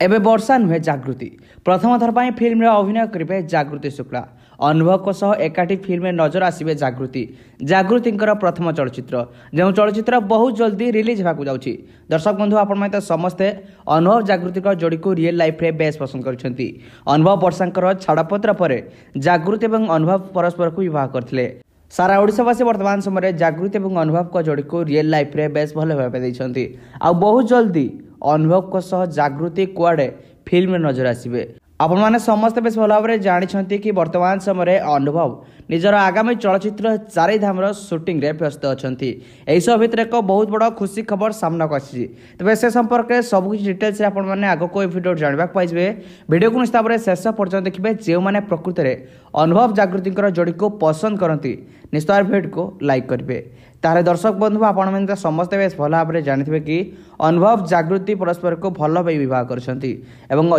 एबे वर्षा नुहे जागृति प्रथम थर पर फिल्म रे अभिनय करेंगे जागृति शुक्ला। अनुभव सह एकाठी फिल्म में नजर आसवे जागृति। जागृतिंकर प्रथम चलचित्र जो चलचित्र बहुत जल्दी रिलीज होगा जाउछि। दर्शक बंधु आपण तो समस्ते अनुभव जागृति जोड़ी को रियल लाइफ रे बेस पसंद करछंती। अनुभव वर्षांकर छाड़पत्र पर जागृति और अनुभव परस्पर को विवाह करथिले। सारा ओडिशावासी वर्तमान समय जागृति और अनुभव को जोड़ी को रियल लाइफ रे बेस भल भाव देइछंती। आ बहुत जल्दी अनुभव को सह जागृति कुआडे फिल्म में नजर आसवे। आपण मैंने समस्त बेस भल भाव जानी कि वर्तमान समय अनुभव निजर आगामी चलचित्र चारिधाम शूटिंग रे व्यस्त अछंती। एही सब भितर एक बहुत बड़ खुशी खबर सामना को आसी। तबे से संपर्क में सबकिछ डिटेल्स रे आपण मैंने आगो को वीडियो जानबा पाइबे। वीडियो को निश्चित भाव में शेष पर्यंत देखिए। जो मैंने प्रकृत में अनुभव जागृति जोड़ी को पसंद करती निश्चित वीडियो को लाइक करेंगे। तारे दर्शक बंधु आपण मैंने समस्त बेस भल भाव जानते कि अनुभव जागृति परस्पर को भल भाई बह कर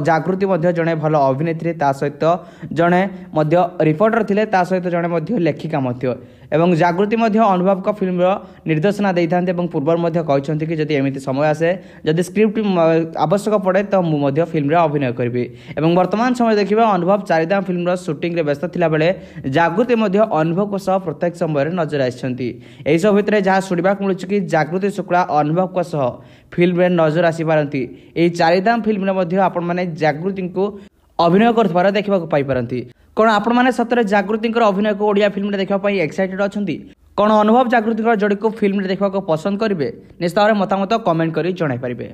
जागृति जड़े भल अभिनेत्री सहित जड़े रिपोर्टर थे सहित जड़े लेखिका एवं जागृति अनुभव का फिल्म निर्देशना दे था। पूर्व कहते कि जब एमती समय आसे जदि स्क्रिप्ट आवश्यक पड़े तो मुझे फिल्म अभिनय करी। वर्तमान समय देखिए अनुभव चारिधाम फिल्म शूटिंग व्यस्त थिला बेले जागृति अनुभव को सह प्रत्येक समय नजर आसी। सब भितर जहाँ शुणा मिलूँ कि जागृति शुक्ला अनुभव को सह फिल्म में नजर आसीपारती। यही चारिधाम फिल्म में आपण मैंने जागृति को अभिनय कर देखा पाई। कौन आपण मैंने सतरे जागृति अभिनय को ओडिया फिल्म में देखा एक्साइटेड अच्छा? कौन अनुभव जागृति जोड़ी को फिल्म देखा पसंद करेंगे? निश्चित भाव में मतामत कमेंट कर जणाई पारे।